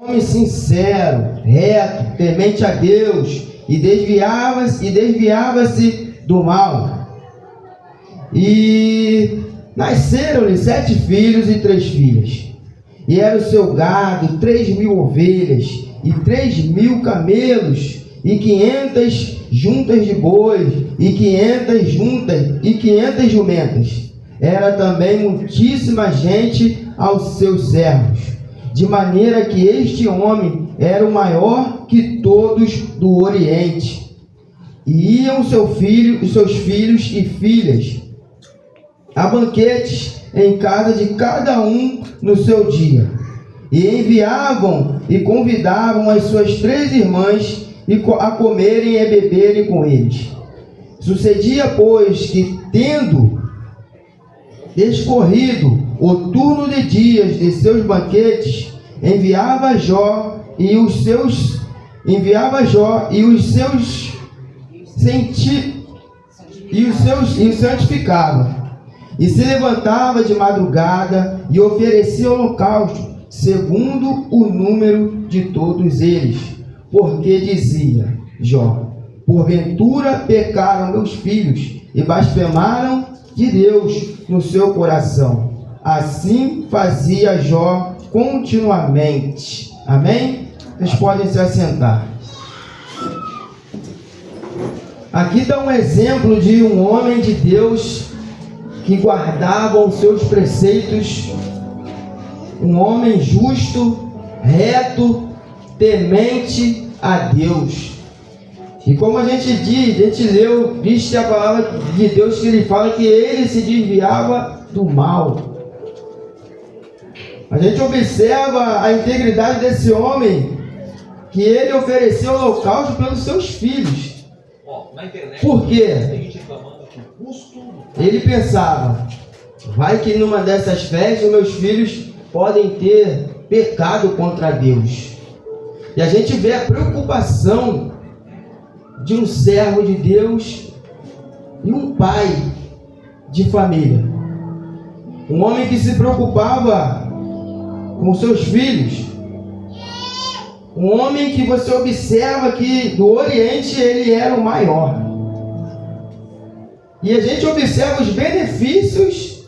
homem sincero, reto, temente a Deus, e desviava-se do mal. E nasceram-lhe 7 filhos e 3 filhas. E era o seu gado 3.000 ovelhas, e 3.000 camelos, e 500 juntas de bois, e 500 jumentas. Era também muitíssima gente aos seus servos, de maneira que este homem era o maior que todos do Oriente. E iam os seus filhos e filhas a banquetes em casa de cada um no seu dia, e enviavam e convidavam as suas 3 irmãs a comerem e beberem com eles. Sucedia, pois, que, tendo descorrido o turno de dias de seus banquetes, enviava Jó e os seus santificava, e se levantava de madrugada e oferecia holocausto segundo o número de todos eles, porque dizia Jó: porventura pecaram meus filhos e blasfemaram de Deus no seu coração. Assim fazia Jó continuamente. Amém? Vocês podem se assentar. Aqui dá um exemplo de um homem de Deus que guardava os seus preceitos, um homem justo, reto, temente a Deus. E como a gente leu, viste a palavra de Deus, que ele fala que ele se desviava do mal. A gente observa a integridade desse homem, que ele ofereceu holocausto pelos seus filhos. Por quê? Ele pensava: vai que numa dessas festas meus filhos podem ter pecado contra Deus. E a gente vê a preocupação de um servo de Deus e um pai de família. Um homem que se preocupava com seus filhos. Um homem que você observa que do Oriente ele era o maior. E a gente observa os benefícios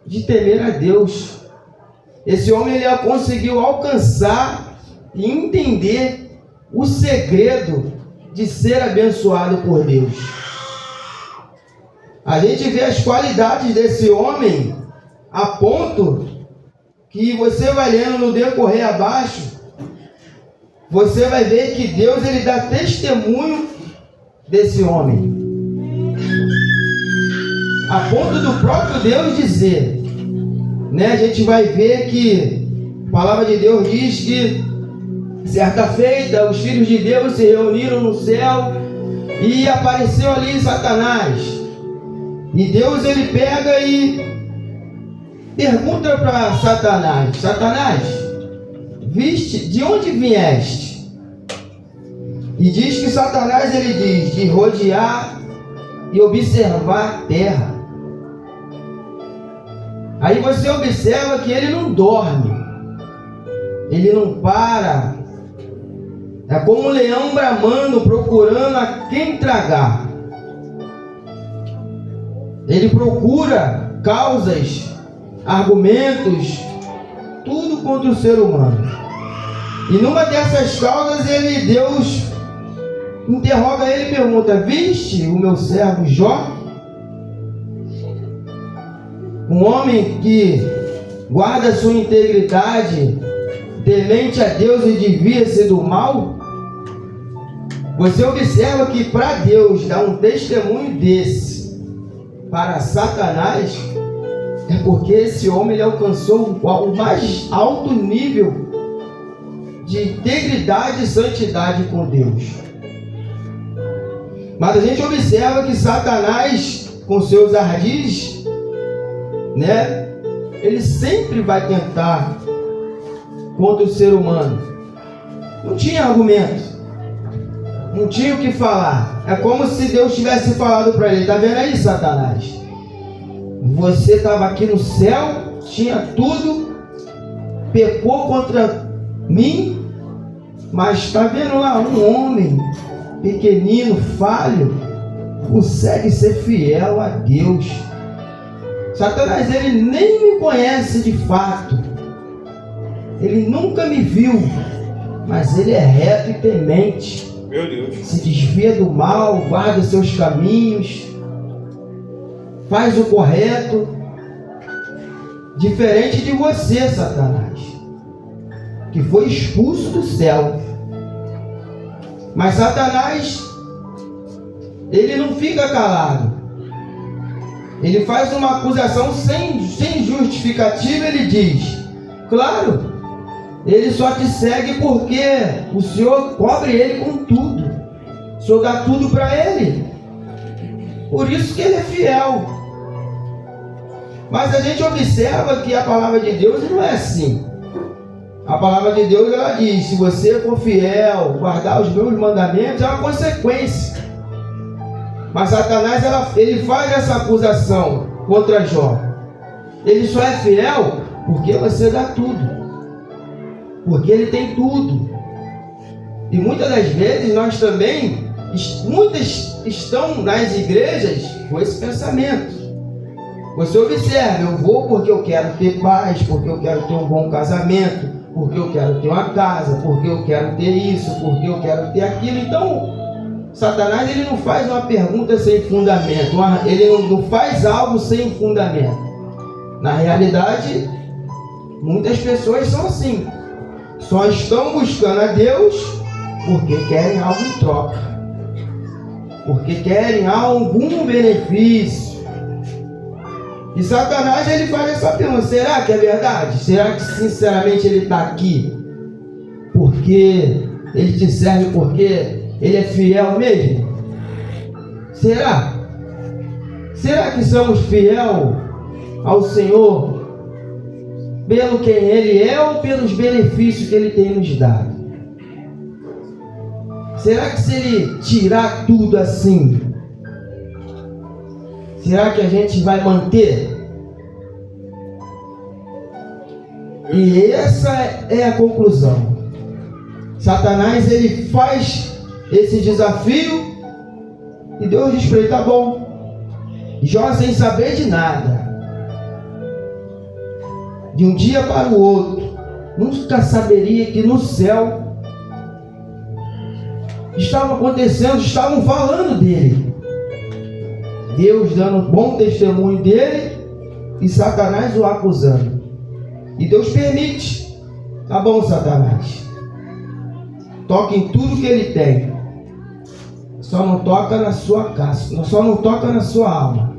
de temer a Deus. Esse homem ele conseguiu alcançar e entender o segredo de ser abençoado por Deus. A gente vê as qualidades desse homem a ponto que você vai lendo no decorrer abaixo, você vai ver que Deus ele dá testemunho desse homem. A ponto do próprio Deus dizer, né? A gente vai ver que a palavra de Deus diz que certa feita os filhos de Deus se reuniram no céu e apareceu ali Satanás. E Deus ele pega e pergunta para Satanás: Satanás, viste de onde vieste? E diz que Satanás ele diz de rodear e observar a terra. Aí você observa que ele não dorme, ele não para. É como um leão bramando, procurando a quem tragar. Ele procura causas, argumentos, tudo contra o ser humano. E numa dessas causas, Deus interroga ele e pergunta: viste o meu servo Jó? Um homem que guarda sua integridade, temente a Deus e desvia-se do mal. Você observa que para Deus dar um testemunho desse para Satanás, é porque esse homem ele alcançou o mais alto nível de integridade e santidade com Deus. Mas a gente observa que Satanás, com seus ardis, né, ele sempre vai tentar contra o ser humano. Não tinha argumento, não tinha o que falar. É como se Deus tivesse falado para ele: tá vendo aí, Satanás? Você estava aqui no céu, tinha tudo, pecou contra mim, mas está vendo lá um homem pequenino, falho, consegue ser fiel a Deus. Satanás, ele nem me conhece de fato, ele nunca me viu, mas ele é reto e temente. Meu Deus. Se desvia do mal, guarda seus caminhos, faz o correto, diferente de você, Satanás, que foi expulso do céu. Mas Satanás, ele não fica calado. Ele faz uma acusação sem justificativa. Ele diz: claro, ele só te segue porque o Senhor cobre ele com tudo. O Senhor dá tudo para ele. Por isso que ele é fiel. Mas a gente observa que a palavra de Deus não é assim. A palavra de Deus, ela diz: se você for fiel, guardar os meus mandamentos, é uma consequência. Mas Satanás, ele faz essa acusação contra Jó. Ele só é fiel porque você dá tudo, porque ele tem tudo. E muitas das vezes nós também, muitas estão nas igrejas com esse pensamento. Você observa: eu vou porque eu quero ter paz, porque eu quero ter um bom casamento, porque eu quero ter uma casa, porque eu quero ter isso, porque eu quero ter aquilo. Então, Satanás, ele não faz uma pergunta sem fundamento, ele não faz algo sem fundamento. Na realidade, muitas pessoas são assim, só estão buscando a Deus porque querem algo em troca, porque querem algum benefício. E Satanás, ele faz essa pergunta: será que é verdade? Será que sinceramente ele está aqui porque ele te serve, porque ele é fiel mesmo? Será? Será que somos fiel ao Senhor pelo quem ele é ou pelos benefícios que ele tem nos dado? Será que se ele tirar tudo assim, será que a gente vai manter? E essa é a conclusão. Satanás, ele faz esse desafio e Deus diz para ele: tá bom. Jó, sem saber de nada, de um dia para o outro, nunca saberia que no céu estava acontecendo, estavam falando dele, Deus dando um bom testemunho dele e Satanás o acusando. E Deus permite. Tá bom, Satanás, toca em tudo que ele tem, só não toca na sua casa, só não toca na sua alma.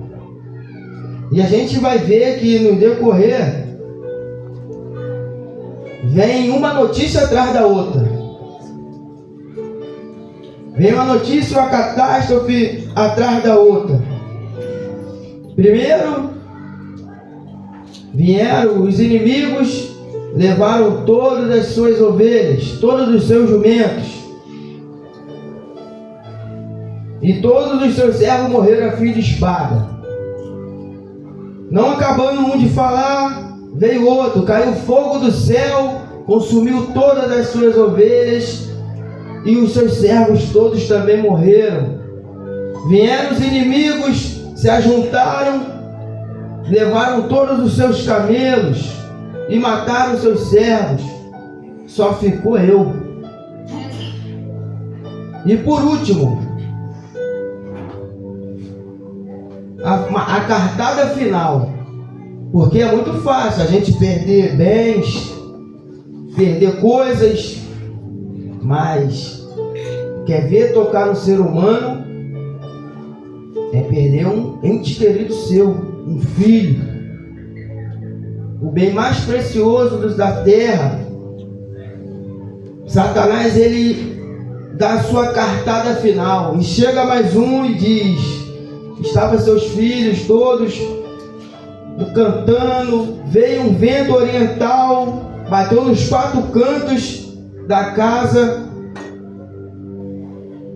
E a gente vai ver que no decorrer vem uma notícia atrás da outra. Vem uma notícia, uma catástrofe atrás da outra. Primeiro, vieram os inimigos, levaram todas as suas ovelhas, todos os seus jumentos, e todos os seus servos morreram a fio de espada. Não acabando um de falar, veio outro, caiu fogo do céu, consumiu todas as suas ovelhas, e os seus servos todos também morreram. Vieram os inimigos, se ajuntaram, levaram todos os seus camelos e mataram os seus servos. Só ficou eu. E por último, a cartada final, porque é muito fácil a gente perder bens, perder coisas, mas quer ver tocar no ser humano é perder um ente querido seu, um filho, o bem mais precioso da terra. Satanás, ele dá a sua cartada final e chega mais um e diz: estavam seus filhos todos cantando, veio um vento oriental, bateu nos 4 cantos da casa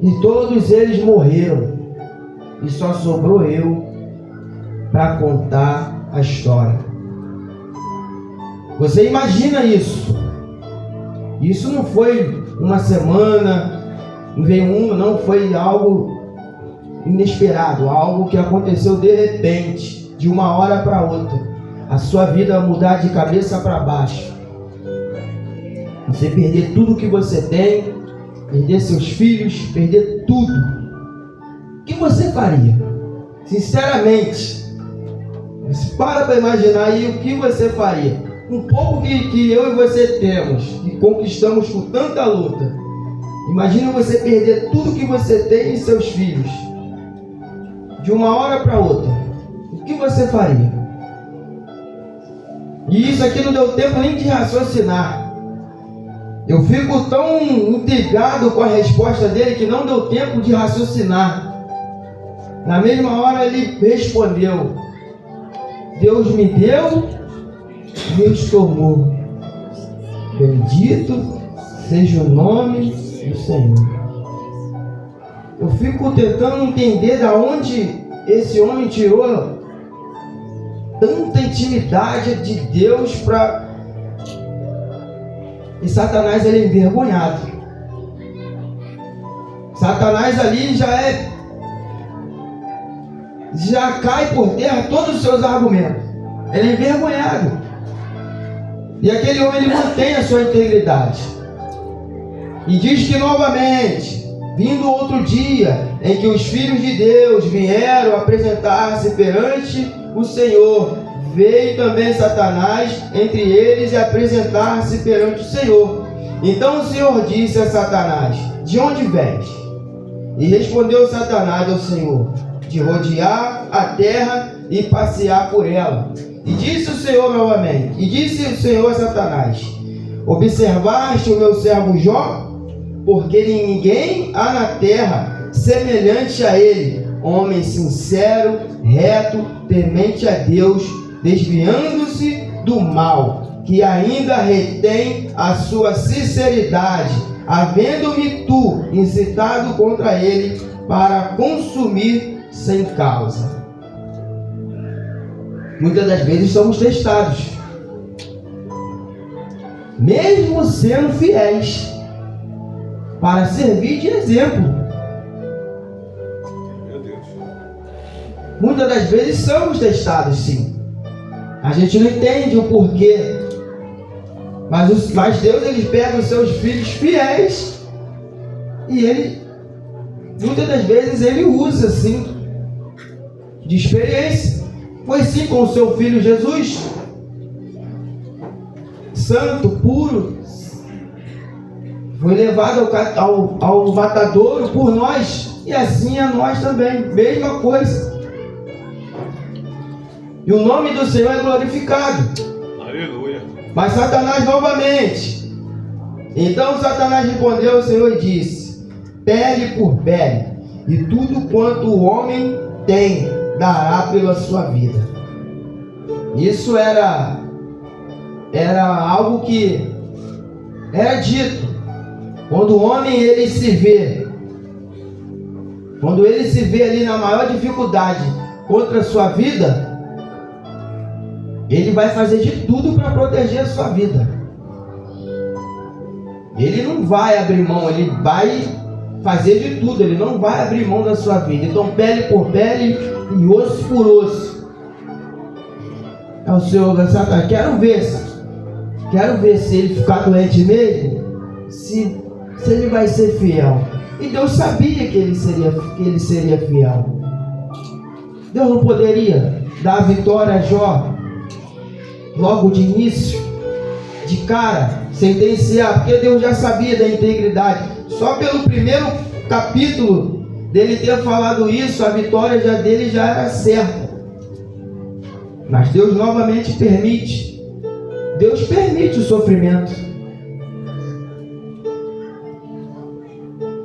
e todos eles morreram, e só sobrou eu para contar a história. Você imagina isso? Isso não foi uma semana, não foi algo inesperado, algo que aconteceu de repente, de uma hora para outra. A sua vida mudar de cabeça para baixo. Você perder tudo que você tem, perder seus filhos, perder tudo. O que você faria? Sinceramente, você para imaginar aí o que você faria. Um pouco que eu e você temos, que conquistamos com tanta luta. Imagina você perder tudo que você tem e seus filhos, de uma hora para outra. O que você faria? E isso aqui não deu tempo nem de raciocinar. Eu fico tão intrigado com a resposta dele que não deu tempo de raciocinar. Na mesma hora ele respondeu: Deus me deu, Deus tomou. Bendito seja o nome do Senhor. Eu fico tentando entender da onde esse homem tirou tanta intimidade de Deus para... E Satanás, ele é envergonhado. Satanás ali já cai por terra todos os seus argumentos. Ele é envergonhado. E aquele homem, ele mantém a sua integridade. E diz que novamente, vindo outro dia, em que os filhos de Deus vieram apresentar-se perante o Senhor, veio também Satanás entre eles e apresentar-se perante o Senhor. Então o Senhor disse a Satanás: de onde vens? E respondeu Satanás ao Senhor: de rodear a terra e passear por ela. E disse o Senhor novamente, e disse o Senhor a Satanás: observaste o meu servo Jó? Porque ninguém há na terra semelhante a ele, homem sincero, reto, temente a Deus, desviando-se do mal, que ainda retém a sua sinceridade, havendo-me tu incitado contra ele para consumir sem causa. Muitas das vezes somos testados, mesmo sendo fiéis, para servir de exemplo. Meu Deus. Muitas das vezes somos testados, sim. A gente não entende o porquê. Mas Deus, ele pega os seus filhos fiéis e ele, muitas das vezes, ele usa, sim, de experiência. Foi sim com o seu filho Jesus, santo, puro, foi levado ao matadouro por nós, e assim a nós também, mesma coisa. E o nome do Senhor é glorificado. Aleluia. Mas Satanás novamente. Então Satanás respondeu ao Senhor e disse: pele por pele, e tudo quanto o homem tem dará pela sua vida. Isso era algo que era dito. Quando o homem ele se vê ali na maior dificuldade contra a sua vida, ele vai fazer de tudo para proteger a sua vida. Ele não vai abrir mão, ele vai fazer de tudo, ele não vai abrir mão da sua vida. Então, pele por pele e osso por osso. É o Senhor, Satanás, quero ver se ele ficar doente mesmo, se ele vai ser fiel. E Deus sabia que ele seria fiel. Deus não poderia dar a vitória a Jó logo de início, de cara, sentenciar, porque Deus já sabia da integridade. Só pelo primeiro capítulo dele ter falado isso, a vitória dele já era certa. Mas Deus novamente permite. Deus permite o sofrimento.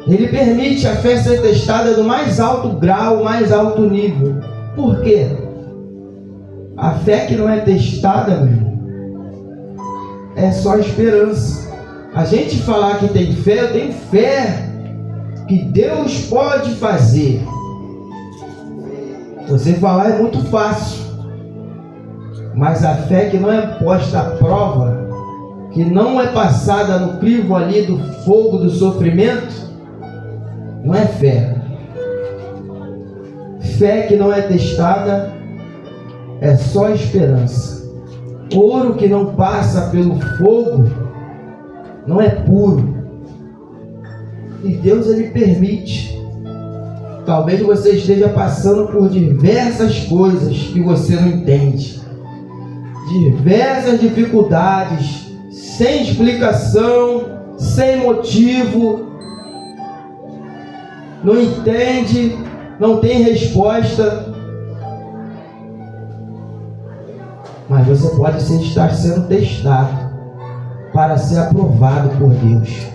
Ele permite a fé ser testada do mais alto grau, mais alto nível. Por quê? A fé que não é testada, meu irmão, é só esperança. A gente falar que tem fé, eu tenho fé que Deus pode fazer. Você falar é muito fácil, mas a fé que não é posta à prova, que não é passada no crivo ali do fogo do sofrimento, não é fé. Fé que não é testada é só esperança. Ouro que não passa pelo fogo não é puro. E Deus, Ele permite. Talvez você esteja passando por diversas coisas que você não entende. Diversas dificuldades, sem explicação, sem motivo. Não entende, não tem resposta. Mas você pode estar sendo testado para ser aprovado por Deus.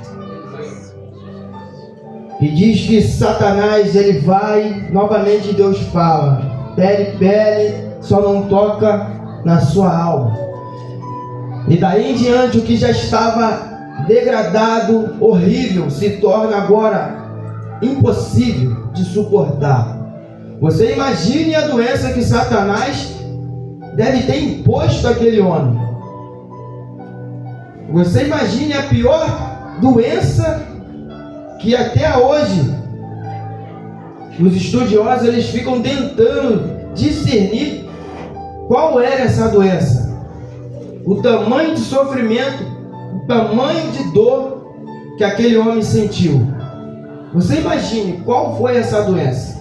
E diz que Satanás, ele vai, novamente Deus fala, pele, só não toca na sua alma. E daí em diante o que já estava degradado, horrível, se torna agora impossível de suportar. Você imagine a doença que Satanás deve ter imposto àquele homem. Você imagine a pior doença que até hoje os estudiosos eles ficam tentando discernir qual era essa doença, o tamanho de sofrimento, o tamanho de dor que aquele homem sentiu. Você imagine qual foi essa doença,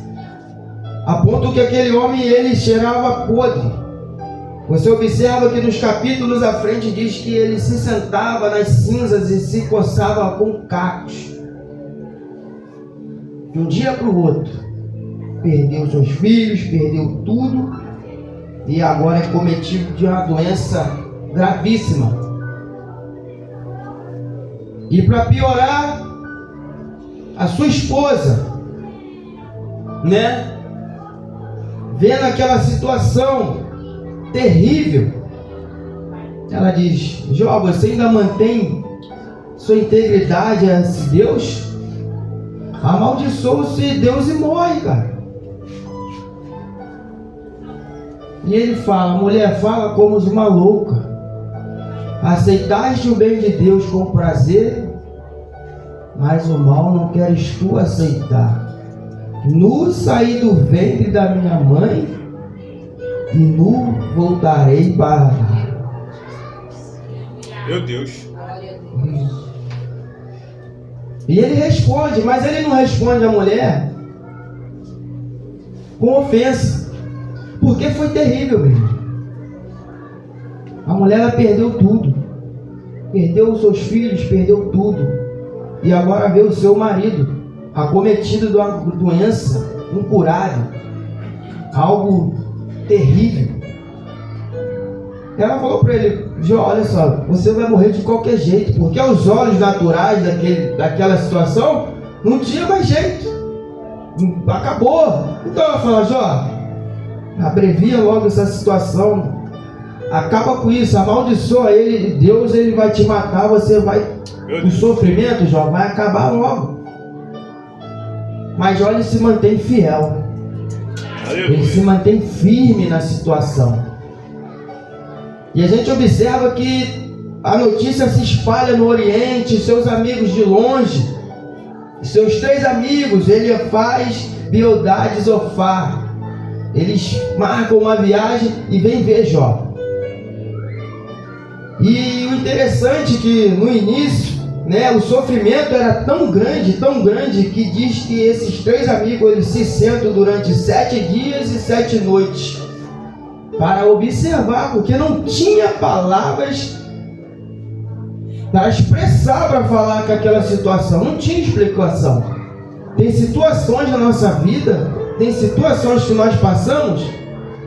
a ponto que aquele homem ele cheirava podre. Você observa que nos capítulos à frente diz que ele se sentava nas cinzas e se coçava com cacos. De um dia para o outro, perdeu seus filhos, perdeu tudo, e agora é cometido de uma doença gravíssima. E para piorar, a sua esposa, vendo aquela situação terrível, ela diz: Jó, você ainda mantém sua integridade a esse Deus? Amaldiçoa-se Deus e morre, cara. E ele fala: mulher, fala como uma louca. Aceitaste o bem de Deus com prazer, mas o mal não queres tu aceitar. Nu saí do ventre da minha mãe, e nu voltarei para lá. Meu Deus. E ele responde, mas ele não responde a mulher com ofensa, porque foi terrível mesmo. A mulher ela perdeu tudo, perdeu os seus filhos, perdeu tudo, e agora vê o seu marido acometido de uma doença incurável, algo terrível. Ela falou para ele: Jó, olha só, você vai morrer de qualquer jeito, porque aos olhos naturais daquela situação não tinha mais jeito, acabou. Então ela fala: Jó, abrevia logo essa situação, acaba com isso, amaldiçoa ele, Deus ele vai te matar, você vai, o sofrimento, Jó, vai acabar logo. Mas Jó ele se mantém fiel. Ele se mantém firme na situação. E a gente observa que a notícia se espalha no Oriente, seus amigos de longe, seus 3 amigos, Eliafaz, Bildade e Zofar, eles marcam uma viagem e vêm ver Jó. E o interessante é que no início, o sofrimento era tão grande, que diz que esses 3 amigos eles se sentam durante 7 dias e 7 noites para observar, porque não tinha palavras para expressar, para falar com aquela situação, não tinha explicação. Tem situações na nossa vida, tem situações que nós passamos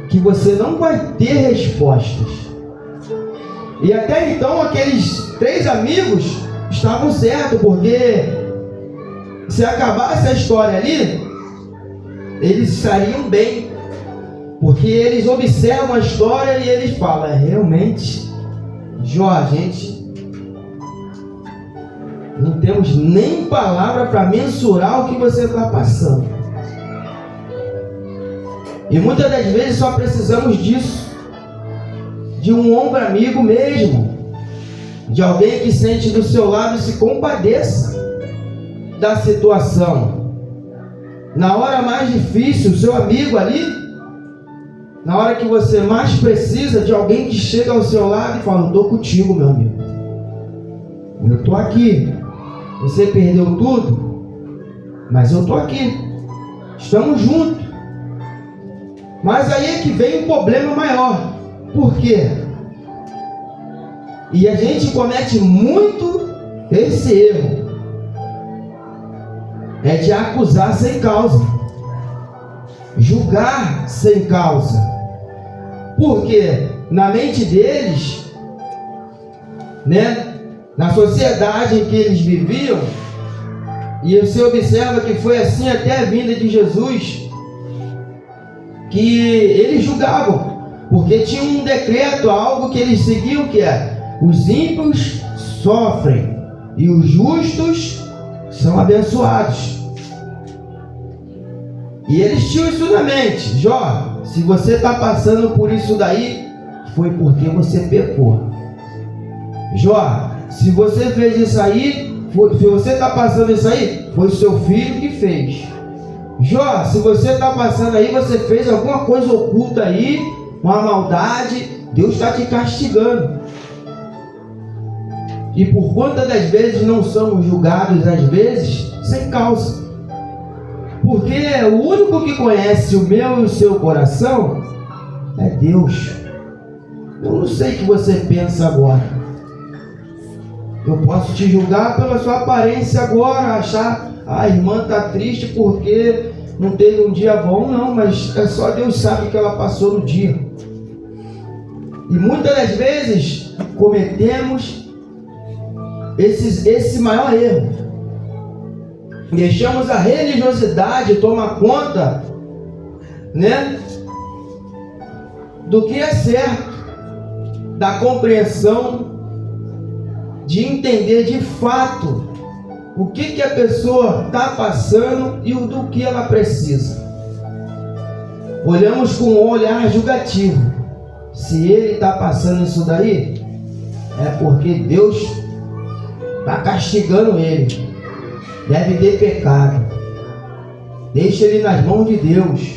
que você não vai ter respostas. E até então aqueles 3 amigos estavam certos, porque se acabasse a história ali, eles estariam bem, porque eles observam a história e eles falam: realmente, Jó, a gente não temos nem palavra para mensurar o que você está passando. E muitas das vezes só precisamos disso, de um ombro amigo mesmo, de alguém que sente do seu lado e se compadeça da situação. Na hora mais difícil, o seu amigo ali, na hora que você mais precisa, de alguém que chega ao seu lado e fala: estou contigo, meu amigo, eu estou aqui. Você perdeu tudo, mas eu estou aqui, estamos juntos. Mas aí é que vem um problema maior. Por quê? E a gente comete muito esse erro, é de acusar sem causa, julgar sem causa. Porque na mente deles, né, na sociedade em que eles viviam, e você observa que foi assim até a vinda de Jesus, que eles julgavam, porque tinha um decreto, algo que eles seguiam, que é: os ímpios sofrem e os justos são abençoados. E eles tinham isso na mente. Jó, se você está passando por isso daí, foi porque você pecou. Jó, se você fez isso aí, se você está passando isso aí, foi seu filho que fez. Jó, se você está passando aí, você fez alguma coisa oculta aí, uma maldade, Deus está te castigando. E por conta das vezes não somos julgados, às vezes, sem causa. Porque o único que conhece o meu e o seu coração é Deus. Eu não sei o que você pensa agora. Eu posso te julgar pela sua aparência agora, achar: a irmã está triste porque não teve um dia bom. Não, mas é só Deus sabe o que ela passou no dia. E muitas das vezes cometemos esse maior erro. Deixamos a religiosidade tomar conta, né, do que é certo, da compreensão, de entender de fato o que a pessoa está passando e o do que ela precisa. Olhamos com um olhar julgativo. Se ele está passando isso daí, é porque Deus está castigando ele. Deve ter pecado. Deixa ele nas mãos de Deus.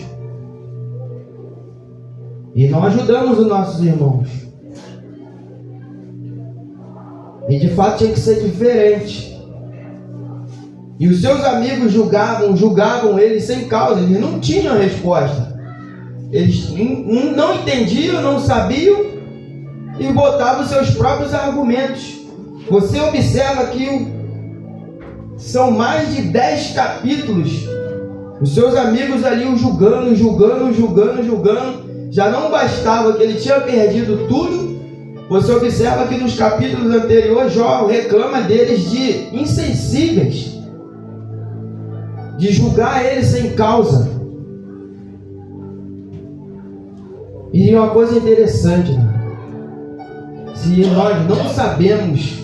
E não ajudamos os nossos irmãos. E de fato tinha que ser diferente. E os seus amigos julgavam ele sem causa. Eles não tinham resposta. Eles não entendiam, não sabiam, e botavam os seus próprios argumentos. Você observa que são mais de 10 capítulos, os seus amigos ali o julgando. Já não bastava que ele tinha perdido tudo. Você observa que nos capítulos anteriores Jó reclama deles de insensíveis, de julgar ele sem causa. E uma coisa interessante, né? Se nós não sabemos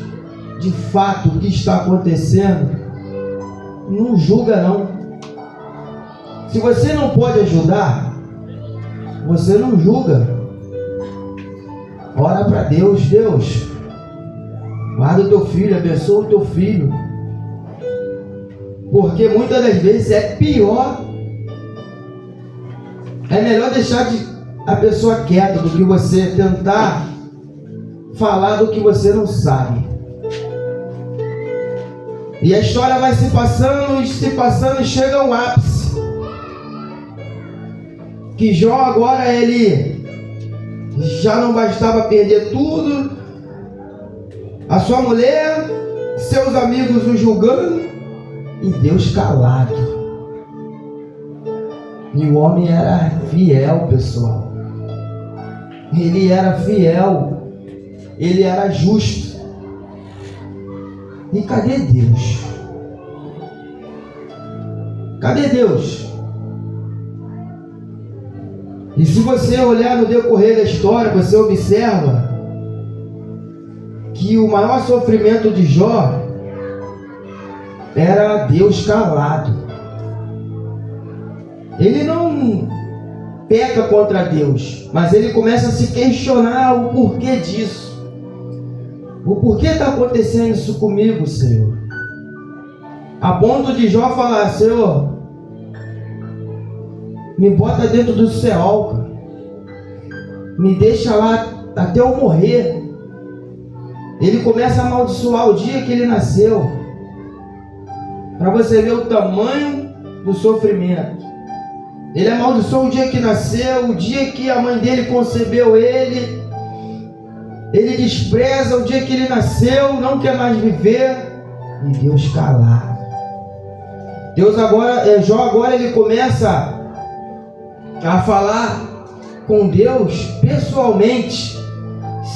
de fato o que está acontecendo, não julga não. Se você não pode ajudar, você não julga. Ora para Deus: Deus, guarda o teu filho, abençoa o teu filho. Porque muitas das vezes é pior. É melhor deixar a pessoa quieta do que você tentar falar do que você não sabe. E a história vai se passando e chega ao ápice. Que Jó agora ele já não bastava perder tudo, a sua mulher, seus amigos o julgando e Deus calado. E o homem era fiel, pessoal. Ele era fiel, ele era justo. E cadê Deus? Cadê Deus? E se você olhar no decorrer da história, você observa que o maior sofrimento de Jó era Deus calado. Ele não peca contra Deus, mas ele começa a se questionar o porquê disso. O porquê está acontecendo isso comigo, Senhor? A ponto de Jó falar: Senhor, me bota dentro do céu, cara. Me deixa lá até eu morrer. Ele começa a amaldiçoar o dia que ele nasceu, para você ver o tamanho do sofrimento. Ele amaldiçoou o dia que nasceu, o dia que a mãe dele concebeu ele. Ele despreza o dia que ele nasceu, não quer mais viver. E Deus calado. Jó agora ele começa a falar com Deus pessoalmente,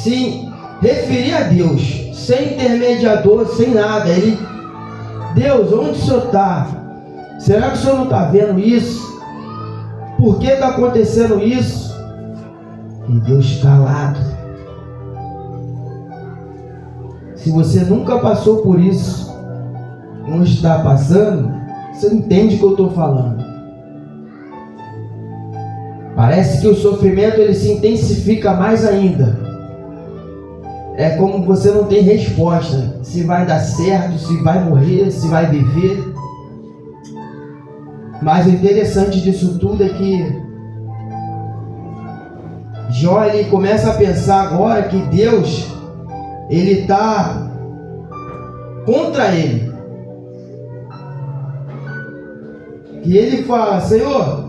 se referir a Deus, sem intermediador, sem nada. Deus, onde o Senhor está? Será que o Senhor não está vendo isso? Por que está acontecendo isso? E Deus calado. Se você nunca passou por isso, não está passando, você entende o que eu estou falando. Parece que o sofrimento ele se intensifica mais ainda. É como você não tem resposta, se vai dar certo, se vai morrer, se vai viver. Mas o interessante disso tudo é que Jó ele começa a pensar agora que Deus ele está contra ele. E ele fala: Senhor,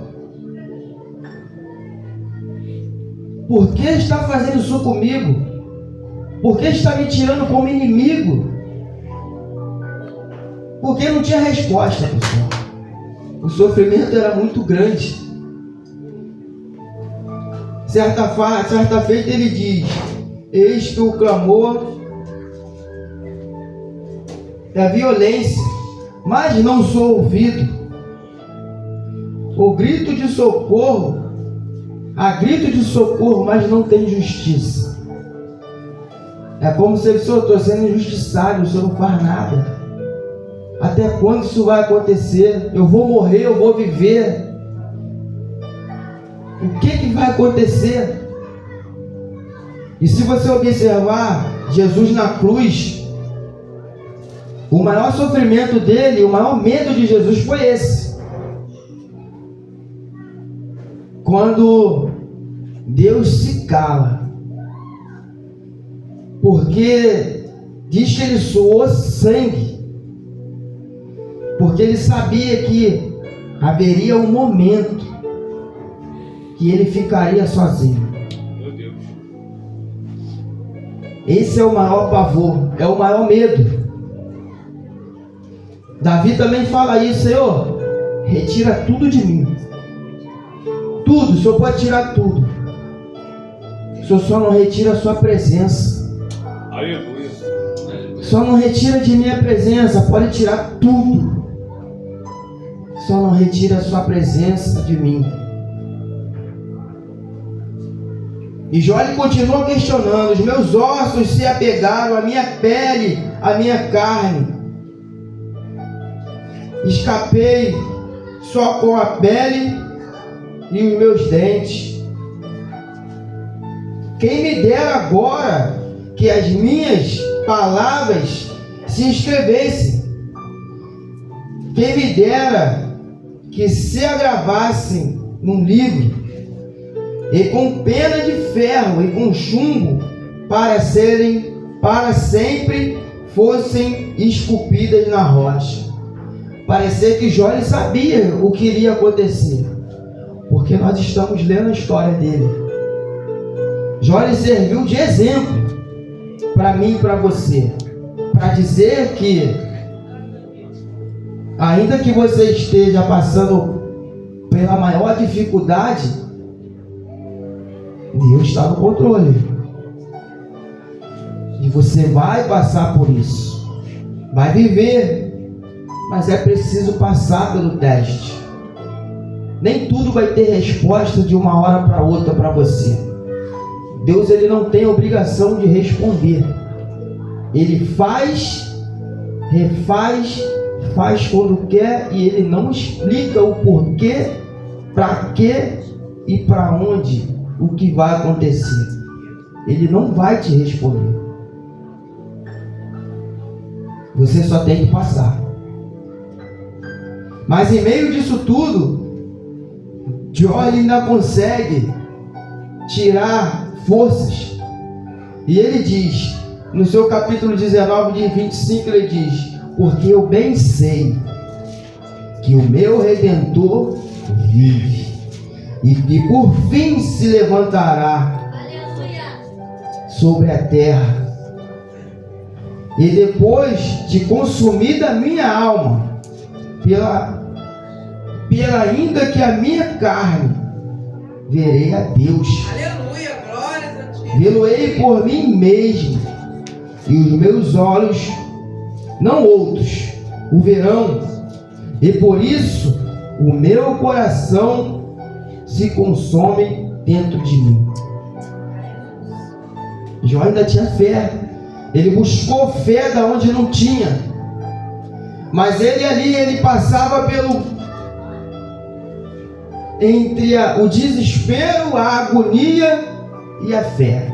por que está fazendo isso comigo? Por que está me tirando como inimigo? Porque não tinha resposta, pessoal. O sofrimento era muito grande. Certa feita ele diz: eis que o clamor é violência, mas não sou ouvido. O grito de socorro, há grito de socorro, mas não tem justiça. É como se ele: Senhor, estou sendo injustiçado, o Senhor não faz nada. Até quando isso vai acontecer? Eu vou morrer, eu vou viver. O que vai acontecer? E se você observar Jesus na cruz, o maior sofrimento dele, o maior medo de Jesus foi esse. Quando Deus se cala, porque diz que ele suou sangue, porque ele sabia que haveria um momento que ele ficaria sozinho. Meu Deus. Esse é o maior pavor, é o maior medo. Davi também fala isso: Senhor, retira tudo de mim. Tudo, o Senhor pode tirar tudo. O Senhor só não retira a sua presença. Aleluia. Só não retira de mim a presença, pode tirar tudo. Só não retira a sua presença de mim. E Jó continua questionando: os meus ossos se apegaram à minha pele, à minha carne. Escapei só com a pele e os meus dentes. Quem me dera agora que as minhas palavras se escrevessem. Quem me dera que se agravassem num livro, e com pena de ferro e com chumbo, para sempre fossem esculpidas na rocha. Parecia que Jó sabia o que iria acontecer, porque nós estamos lendo a história dele. Jó serviu de exemplo para mim e para você, para dizer que ainda que você esteja passando pela maior dificuldade, Deus está no controle. E você vai passar por isso, vai viver, mas é preciso passar pelo teste. Nem tudo vai ter resposta de uma hora para outra para você. Deus ele não tem obrigação de responder. Ele faz, refaz, faz quando quer, e ele não explica o porquê, para quê e para onde o que vai acontecer. Ele não vai te responder. Você só tem que passar. Mas em meio disso tudo, Jó ainda consegue tirar forças. E ele diz, no seu capítulo 19, de 25, ele diz: porque eu bem sei que o meu Redentor vive, e que por fim se levantará sobre a terra. E depois de consumida a minha alma, pela ainda que a minha carne, verei a Deus. Aleluia, glórias a ti. Vê-lo-ei por mim mesmo, e os meus olhos, não outros, o verão. E por isso o meu coração se consome dentro de mim. Jó ainda tinha fé. Ele buscou fé da onde não tinha. Mas ele passava entre o desespero, a agonia e a fé.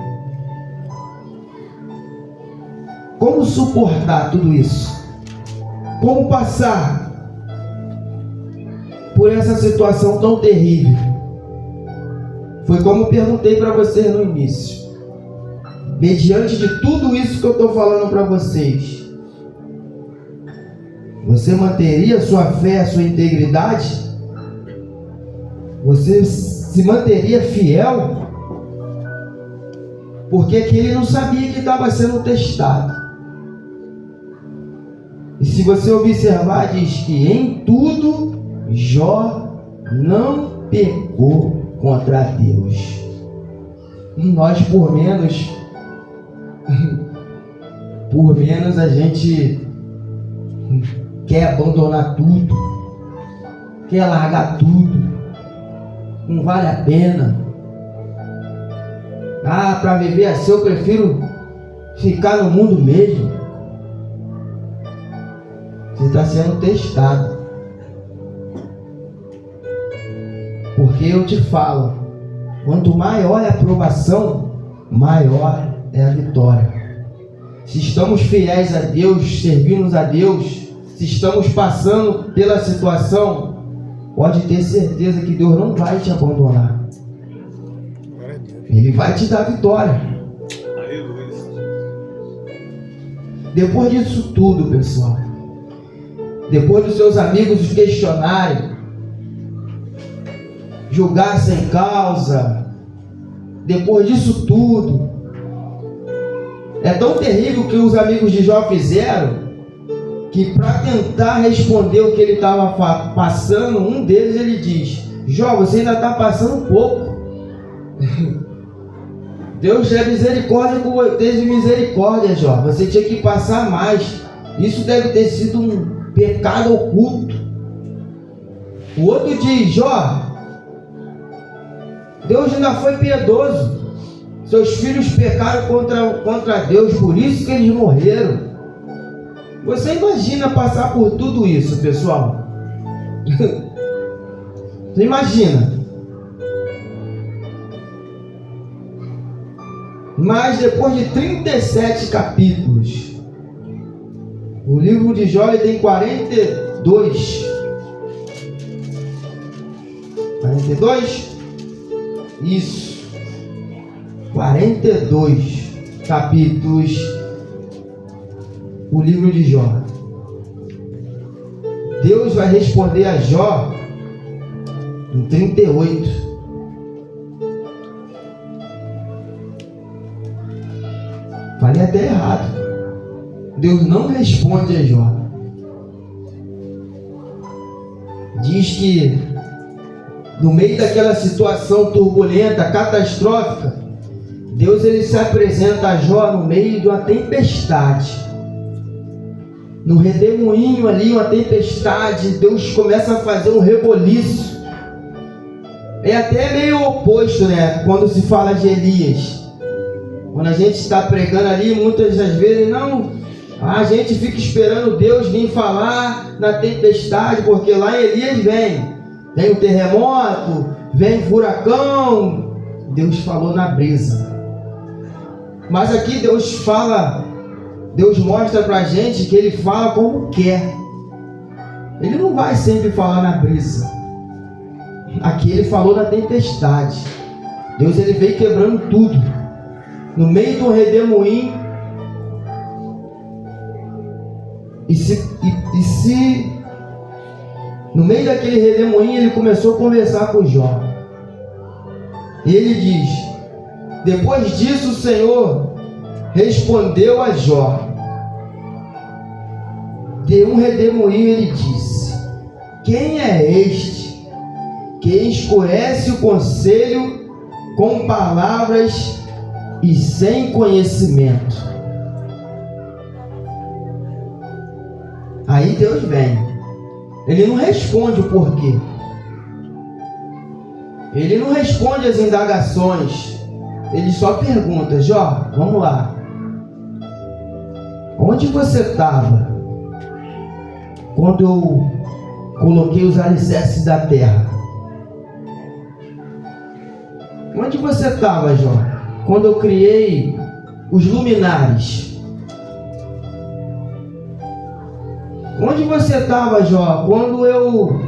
Como suportar tudo isso? Como passar por essa situação tão terrível? Foi como perguntei para vocês no início. Mediante de tudo isso que eu estou falando para vocês, você manteria sua fé, sua integridade? Você se manteria fiel? Porque aqui ele não sabia que estava sendo testado. E se você observar, diz que em tudo Jó não pecou contra Deus. E nós, por menos a gente quer abandonar tudo, quer largar tudo, não vale a pena. Para viver assim eu prefiro ficar no mundo mesmo. Você está sendo testado. Porque eu te falo, quanto maior é a provação, maior é a vitória. Se estamos fiéis a Deus, servimos a Deus, se estamos passando pela situação, pode ter certeza que Deus não vai te abandonar. Ele vai te dar vitória. Depois disso tudo, pessoal, depois dos seus amigos os questionarem, julgar sem causa, depois disso tudo, é tão terrível que os amigos de Jó fizeram, que para tentar responder o que ele estava passando, um deles ele diz: Jó, você ainda está passando um pouco. Deus é misericórdia, teve misericórdia, Jó. Você tinha que passar mais. Isso deve ter sido um pecado oculto. O outro diz: Jó, Deus ainda foi piedoso. Seus filhos pecaram contra Deus, por isso que eles morreram. Você imagina passar por tudo isso, pessoal? Você imagina? Mas depois de 37 capítulos, o livro de Jó tem 42. 42? Isso. 42 capítulos, o livro de Jó. Deus vai responder a Jó em 38. Falei até errado. Deus não responde a Jó. Diz que no meio daquela situação turbulenta, catastrófica, Deus ele se apresenta a Jó no meio de uma tempestade. No redemoinho ali, uma tempestade, Deus começa a fazer um reboliço. É até meio oposto, né? Quando se fala de Elias. Quando a gente está pregando ali, muitas das vezes, a gente fica esperando Deus vir falar na tempestade, porque lá em Elias vem o terremoto, vem furacão. Deus falou na brisa. Mas aqui Deus fala Deus mostra pra gente que Ele fala como quer. Ele não vai sempre falar na brisa. Aqui Ele falou na tempestade. Deus, Ele veio quebrando tudo. No meio do redemoinho. No meio daquele redemoinho, Ele começou a conversar com Jó. E Ele diz: depois disso o Senhor respondeu a Jó. De um redemoinho Ele disse: quem é este que escurece o conselho com palavras e sem conhecimento? Aí Deus vem. Ele não responde o porquê. Ele não responde as indagações. Ele só pergunta: Jó, vamos lá. Onde você estava quando eu coloquei os alicerces da terra? Onde você estava, Jó, quando eu criei os luminares? Onde você estava, Jó, quando eu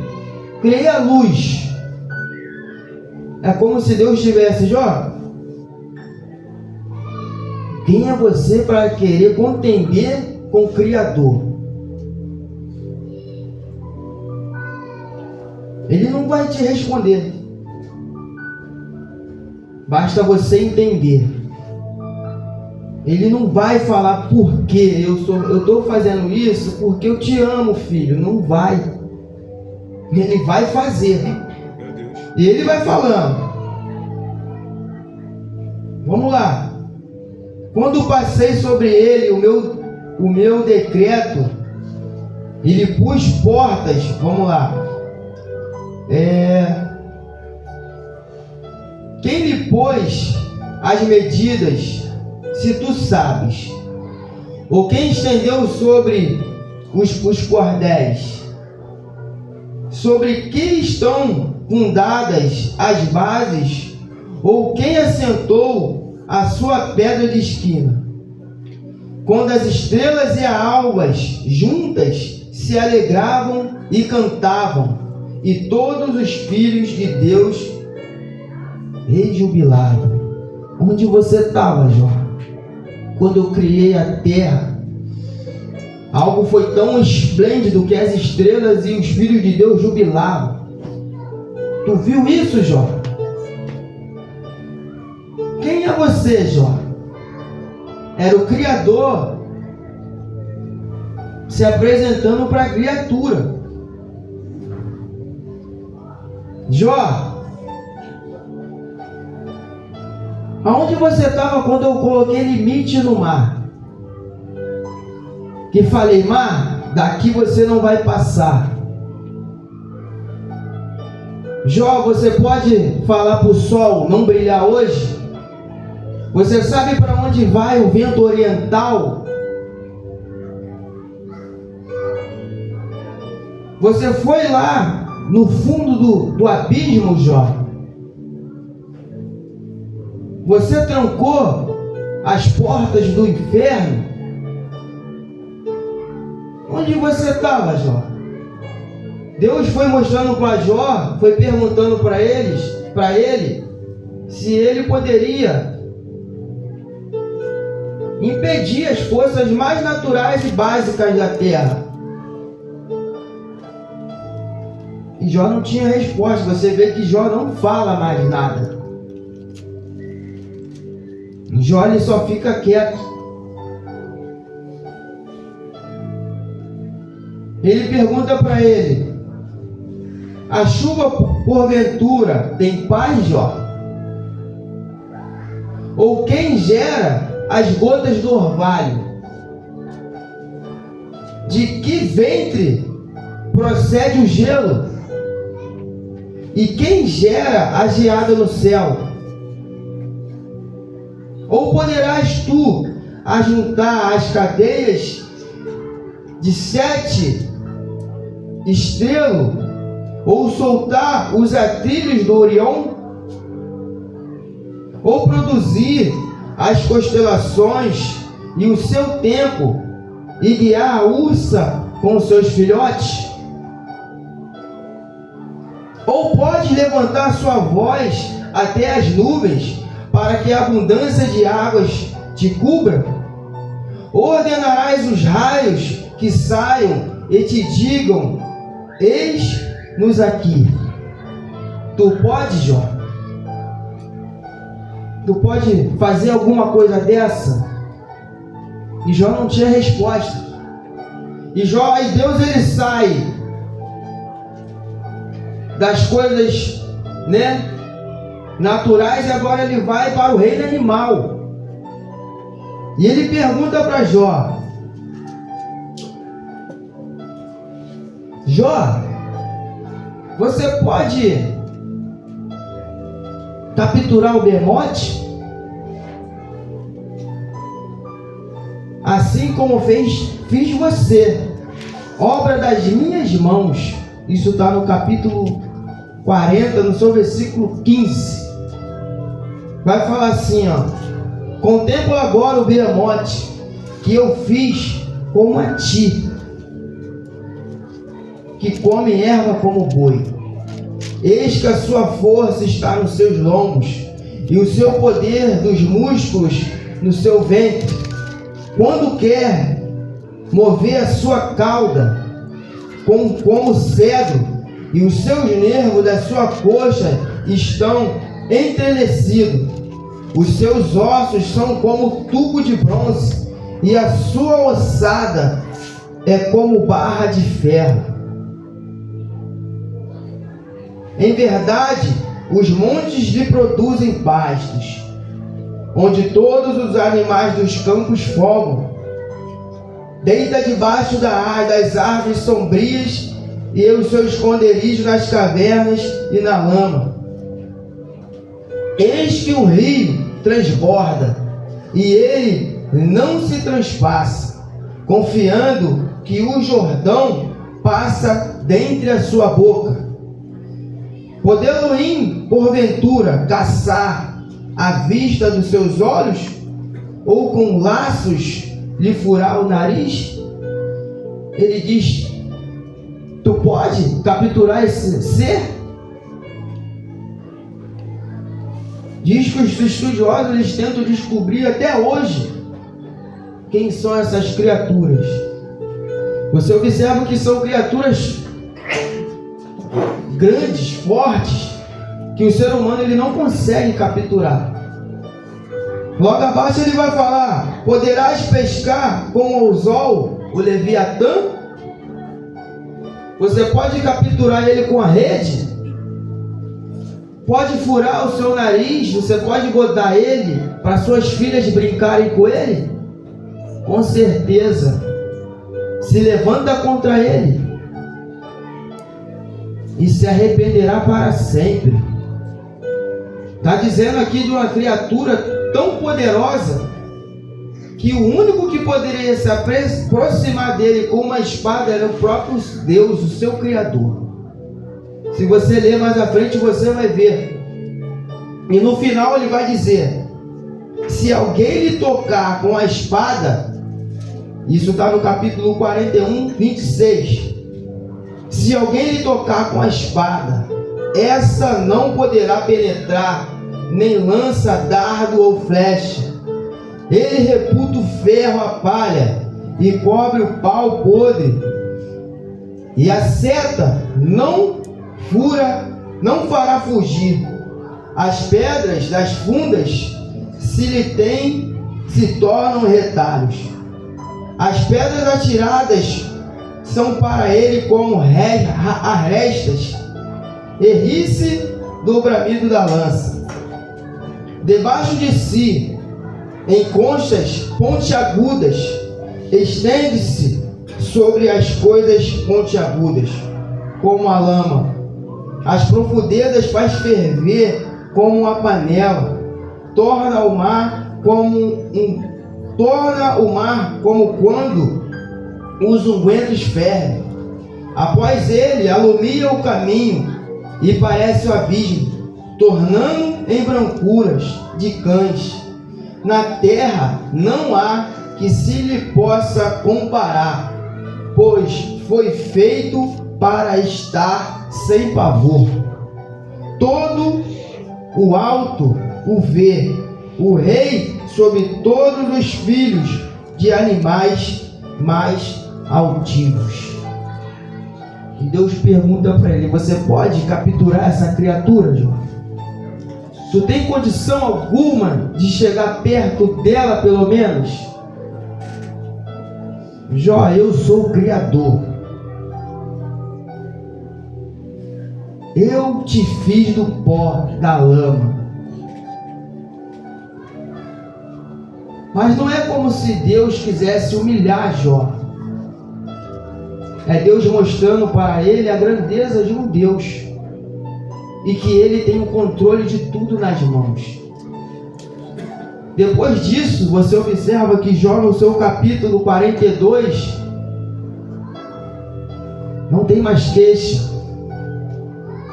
criei a luz? É como se Deus estivesse: Jó, quem é você para querer contender com o Criador? Ele não vai te responder. Basta você entender. Ele não vai falar por que eu estou fazendo isso porque eu te amo, filho. Não vai. Ele vai fazer. E ele vai falando. Vamos lá. Quando passei sobre ele o meu decreto, ele pus portas. Vamos lá. Quem lhe pôs as medidas, se tu sabes? Ou quem estendeu sobre os cordéis? Sobre que estão fundadas as bases? Ou quem assentou a sua pedra de esquina? Quando as estrelas e as alvas juntas se alegravam e cantavam, e todos os filhos de Deus rejubilavam. Onde você estava, Jó? Quando eu criei a terra, algo foi tão esplêndido que as estrelas e os filhos de Deus jubilavam. Tu viu isso, Jó? Quem é você, Jó? Era o Criador se apresentando para a criatura. Jó, aonde você estava quando eu coloquei limite no mar? Que falei: mar, daqui você não vai passar. Jó, você pode falar para o sol não brilhar hoje? Você sabe para onde vai o vento oriental? Você foi lá no fundo do abismo, Jó? Você trancou as portas do inferno? Onde você estava, Jó? Deus foi mostrando para Jó, foi perguntando para ele, se ele poderia impedir as forças mais naturais e básicas da terra. E Jó não tinha resposta. Você vê que Jó não fala mais nada. Jó ele só fica quieto. Ele pergunta para ele: a chuva porventura tem paz, Jó? Ou quem gera as gotas do orvalho? De que ventre procede o gelo? E quem gera a geada no céu? Ou poderás tu ajuntar as cadeias de 7 estrelas? Ou soltar os atrilhos do Orion? Ou produzir as constelações e o seu tempo e guiar a ursa com os seus filhotes? Ou pode levantar sua voz até as nuvens para que a abundância de águas te cubra? Ou ordenarás os raios que saiam e te digam: eis-nos aqui? Tu pode, Jó? Tu pode fazer alguma coisa dessa? E Jó não tinha resposta. E Deus ele sai das coisas, naturais, e agora ele vai para o reino animal. E ele pergunta para Jó: Jó, você pode capturar o behemoth? Assim como fiz você, obra das minhas mãos. Isso está no capítulo 40, no seu versículo 15. Vai falar assim, contempla agora o behemoth que eu fiz como a ti, que come erva como boi. Eis que a sua força está nos seus lombos, e o seu poder dos músculos no seu ventre. Quando quer mover a sua cauda como cedro, e os seus nervos da sua coxa estão entrelaçados. Os seus ossos são como tubo de bronze, e a sua ossada é como barra de ferro. Em verdade, os montes lhe produzem pastos, onde todos os animais dos campos fogam. Deita debaixo das árvores sombrias, e o seu esconderijo nas cavernas e na lama. Eis que o rio transborda, e ele não se transpassa, confiando que o Jordão passa dentre a sua boca. Poder-lo-ím, porventura, caçar à vista dos seus olhos, ou com laços lhe furar o nariz? Ele diz: tu pode capturar esse ser? Diz que os estudiosos eles tentam descobrir até hoje quem são essas criaturas. Você observa que são criaturas grandes, fortes, que o ser humano ele não consegue capturar. Logo abaixo ele vai falar: poderás pescar com o anzol o Leviatã? Você pode capturar ele com a rede? Pode furar o seu nariz? Você pode botar ele para suas filhas brincarem com ele? Com certeza. Se levanta contra ele e se arrependerá para sempre. Está dizendo aqui de uma criatura tão poderosa que o único que poderia se aproximar dele com uma espada era o próprio Deus, o seu Criador. Se você ler mais à frente, você vai ver. E no final ele vai dizer: se alguém lhe tocar com a espada, isso está no capítulo 41, 26. Se alguém lhe tocar com a espada, essa não poderá penetrar, nem lança, dardo ou flecha. Ele reputa o ferro a palha, e cobre o pau podre, e a seta não fará fugir. As pedras das fundas se tornam retalhos. As pedras atiradas são para ele como arrestas, e ri-se do bramido da lança. Debaixo de si, em conchas pontiagudas, estende-se sobre as coisas pontiagudas, como a lama. As profundezas faz ferver como uma panela, torna o mar como quando os ungüentos fervem. Após ele, alumia o caminho e parece o abismo, tornando em brancuras de cães. Na terra não há que se lhe possa comparar, pois foi feito para estar sem pavor. Todo o alto o vê, o rei sobre todos os filhos de animais mais altivos. E Deus pergunta para ele: você pode capturar essa criatura, Jó? Tu tem condição alguma de chegar perto dela, pelo menos? Jó, eu sou o Criador. Eu te fiz do pó, da lama. Mas não é como se Deus quisesse humilhar Jó. É Deus mostrando para ele a grandeza de um Deus e que ele tem o controle de tudo nas mãos. Depois disso, você observa que Jó, no seu capítulo 42, não tem mais queixa.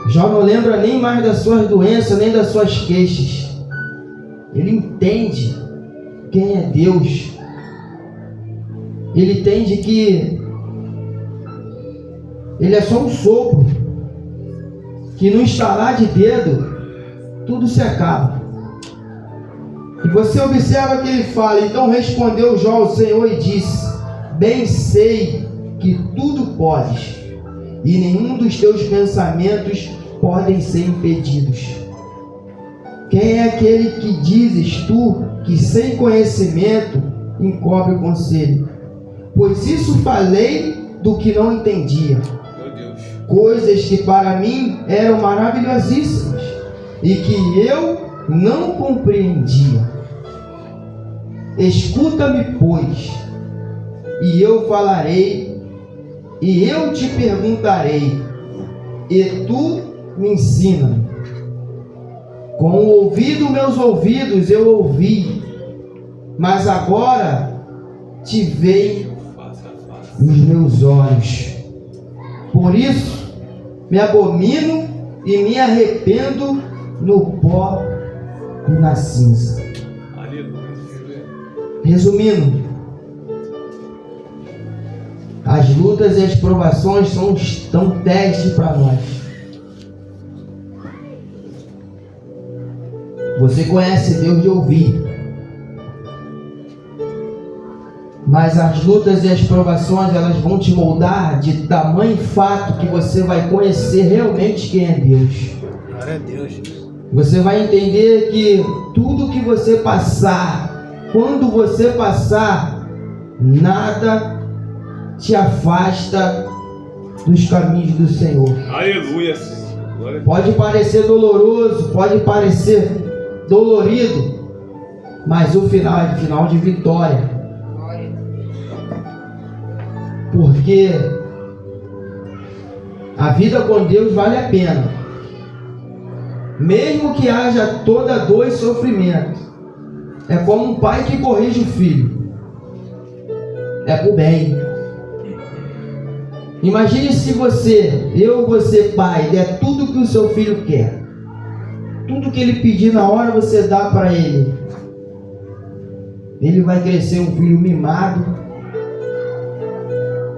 Jó não lembra nem mais das suas doenças, nem das suas queixas. Ele entende quem é Deus. Ele entende que ele é só um sopro, que no estalar de dedo tudo se acaba. E você observa que ele fala: então respondeu Jó ao Senhor e disse: bem sei que tudo podes, e nenhum dos teus pensamentos podem ser impedidos. Quem é aquele que dizes tu que sem conhecimento encobre o conselho? Pois isso falei do que não entendia, coisas que para mim eram maravilhosíssimas e que eu não compreendia. Escuta-me, pois, e eu falarei, e eu te perguntarei, e tu me ensina. Com o ouvido, meus ouvidos eu ouvi, mas agora te veem os meus olhos. Por isso me abomino e me arrependo no pó e na cinza. Resumindo, as lutas e as provações são teste para nós. Você conhece Deus de ouvir, mas as lutas e as provações, elas vão te moldar de tamanho fato que você vai conhecer realmente quem é Deus. Glória a Deus. Você vai entender que tudo que você passar, quando você passar, nada te afasta dos caminhos do Senhor. Aleluia. Pode parecer doloroso, pode parecer dolorido, mas o final é final de vitória. Porque a vida com Deus vale a pena, mesmo que haja toda dor e sofrimento. É como um pai que corrige o filho, é pro bem. Imagine se você pai, der tudo que o seu filho quer, tudo que ele pedir na hora você dá para ele. Ele vai crescer um filho mimado,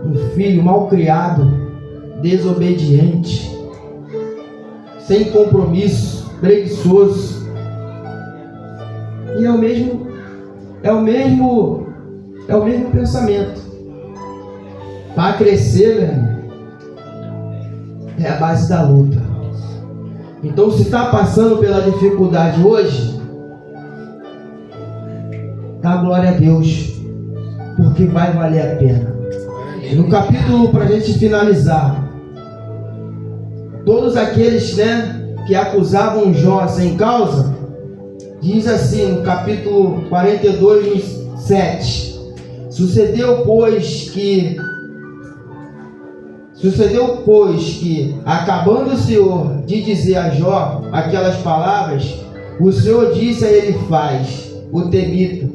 um filho mal criado, desobediente, sem compromisso, preguiçoso. E é o mesmo pensamento. Para crescer, meu irmão, é a base da luta. Então, se está passando pela dificuldade hoje, dá glória a Deus, porque vai valer a pena. No capítulo, para a gente finalizar, todos aqueles, que acusavam Jó sem causa, diz assim no capítulo 42, 7: Sucedeu, pois, que acabando o Senhor de dizer a Jó aquelas palavras, o Senhor disse a Elifaz, o temita: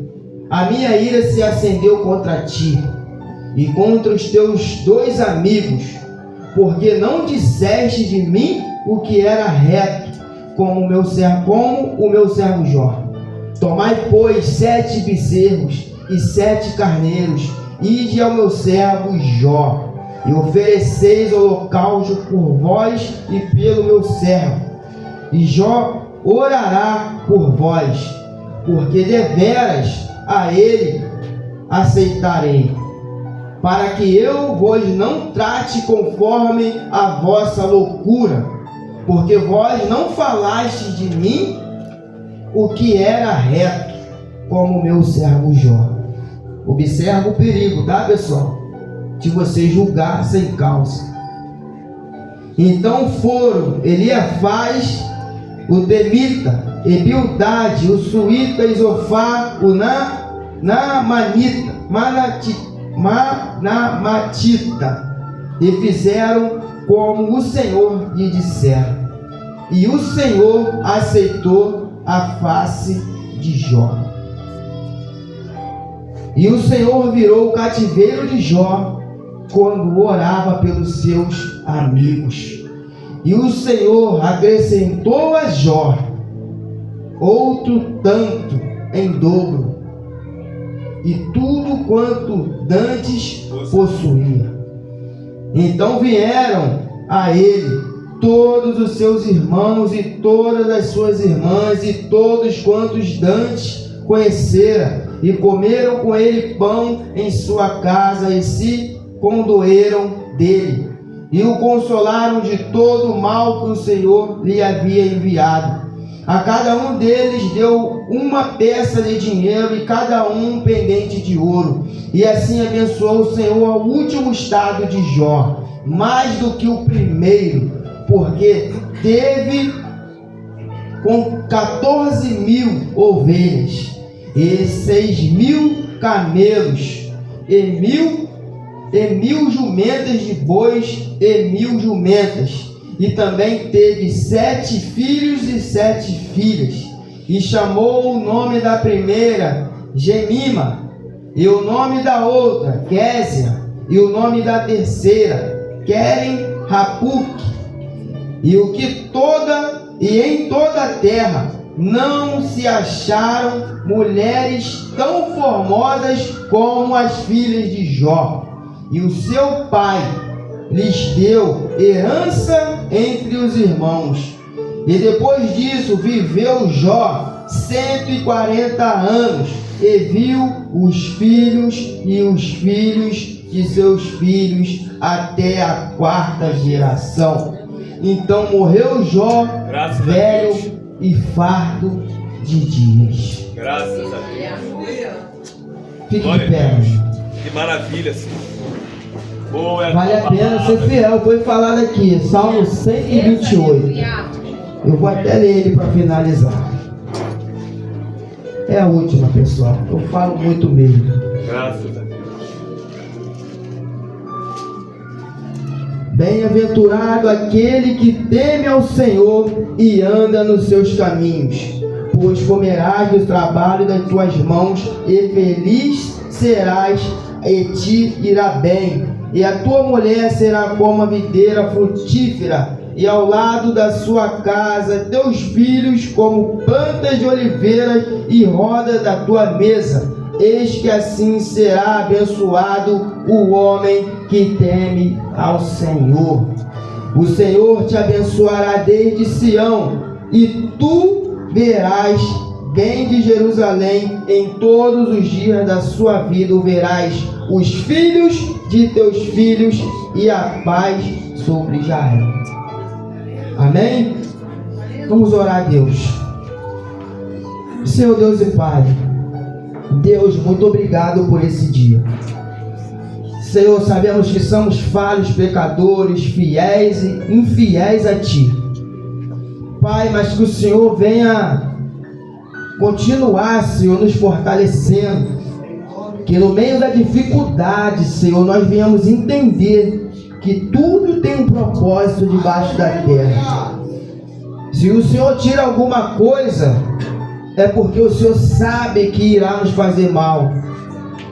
a minha ira se acendeu contra ti e contra os teus dois amigos, porque não disseste de mim o que era reto, como o meu servo Jó. Tomai, pois, 7 bezerros e 7 carneiros. Ide ao meu servo Jó, e ofereceis holocausto por vós e pelo meu servo. E Jó orará por vós, porque deveras a ele aceitarei, para que eu vos não trate conforme a vossa loucura, porque vós não falastes de mim o que era reto, como meu servo Jó. Observa o perigo, tá, pessoal? De você julgar sem causa. Então foram Eliafaz, o Temita, e Bildade, o Suíta, e Zofá, o Manamatita, e fizeram como o Senhor lhe dissera. E o Senhor aceitou a face de Jó. E o Senhor virou o cativeiro de Jó quando orava pelos seus amigos. E o Senhor acrescentou a Jó outro tanto em dobro, e tudo quanto dantes possuía. Então vieram a ele todos os seus irmãos e todas as suas irmãs e todos quantos dantes conhecera, e comeram com ele pão em sua casa e se condoeram dele, e o consolaram de todo o mal que o Senhor lhe havia enviado. A cada um deles deu uma peça de dinheiro e cada um pendente de ouro. E assim abençoou o Senhor ao último estado de Jó, mais do que o primeiro, porque teve com 14.000 ovelhas e 6.000 camelos e mil jumentas de bois e 1.000 jumentas. E também teve 7 filhos e 7 filhas. E chamou o nome da primeira Gemima, e o nome da outra Késia, e o nome da terceira Queren-Hapuque. E em toda a terra não se acharam mulheres tão formosas como as filhas de Jó. E o seu pai lhes deu herança entre os irmãos. E depois disso viveu Jó 140 anos, e viu os filhos e os filhos de seus filhos até a 4ª geração. Então morreu Jó, velho e farto de dias. Graças a Deus. Fique de pé. Que maravilha, Senhor. Vale a pena ser fiel. Foi falado aqui, Salmo 128. Eu vou até ler ele para finalizar. É a última, pessoal. Eu falo muito mesmo. Graças a Deus. Bem-aventurado aquele que teme ao Senhor e anda nos seus caminhos, pois comerás do trabalho das tuas mãos, e feliz serás, e te irá bem. E a tua mulher será como a videira frutífera, e ao lado da sua casa teus filhos como plantas de oliveiras e roda da tua mesa. Eis que assim será abençoado o homem que teme ao Senhor. O Senhor te abençoará desde Sião, e tu verás bem de Jerusalém em todos os dias da sua vida. Verás os filhos de teus filhos e a paz sobre Israel. Amém? Vamos orar a Deus. Senhor Deus e Pai, Deus, muito obrigado por esse dia. Senhor, sabemos que somos falhos, pecadores, fiéis e infiéis a Ti. Pai, mas que o Senhor venha continuar, Senhor, nos fortalecendo. Que no meio da dificuldade, Senhor, nós venhamos entender que tudo tem um propósito debaixo da terra. Se o Senhor tira alguma coisa, é porque o Senhor sabe que irá nos fazer mal.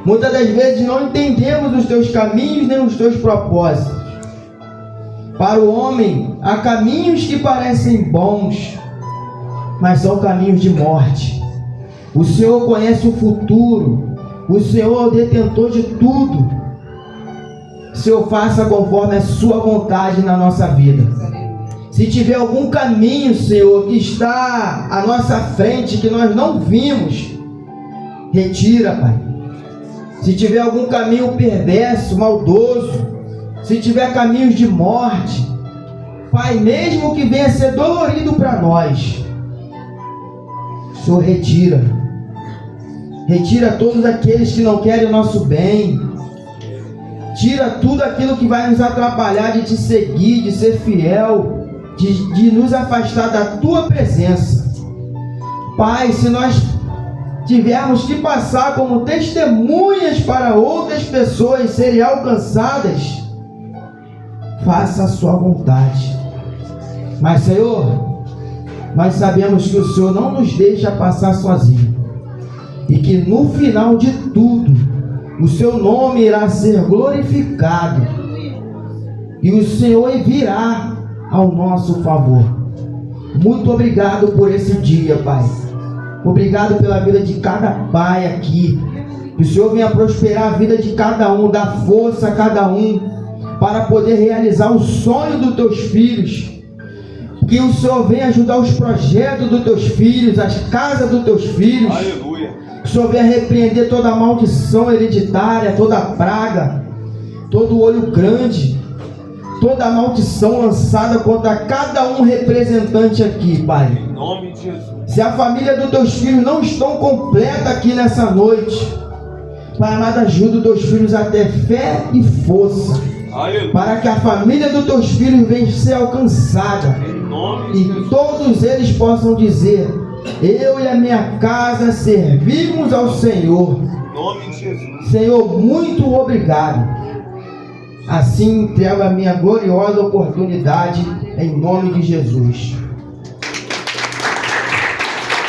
Muitas das vezes não entendemos os teus caminhos nem os teus propósitos. Para o homem, há caminhos que parecem bons, mas são caminhos de morte. O Senhor conhece o futuro. O Senhor é o detentor de tudo. Senhor, faça conforme a sua vontade na nossa vida. Se tiver algum caminho, Senhor, que está à nossa frente, que nós não vimos, retira, Pai. Se tiver algum caminho perverso, maldoso, se tiver caminhos de morte, Pai, mesmo que venha a ser dolorido para nós, Senhor, retira. Retira todos aqueles que não querem o nosso bem. Tira tudo aquilo que vai nos atrapalhar de te seguir, de ser fiel, de nos afastar da tua presença. Pai, se nós tivermos que passar como testemunhas para outras pessoas serem alcançadas, faça a sua vontade. Mas, Senhor, nós sabemos que o Senhor não nos deixa passar sozinho, e que no final de tudo o seu nome irá ser glorificado e o Senhor virá ao nosso favor. Muito obrigado por esse dia, Pai. Obrigado pela vida de cada pai aqui. Que o Senhor venha prosperar a vida de cada um, dar força a cada um para poder realizar o sonho dos teus filhos. Que o Senhor venha ajudar os projetos dos teus filhos, as casas dos teus filhos. Aleluia. Que o Senhor venha repreender toda a maldição hereditária, toda a praga, todo o olho grande, toda a maldição lançada contra cada um representante aqui, Pai. Em nome de Jesus. Se a família dos teus filhos não estão completa aqui nessa noite, Pai amado, ajuda os teus filhos a ter fé e força, Aleluia. para que a família dos teus filhos venha ser alcançada Em nome de e Jesus. todos eles possam dizer: eu e a minha casa servimos ao Senhor. Em nome de Jesus. Senhor, muito obrigado. Assim entrego a minha gloriosa oportunidade em nome de Jesus.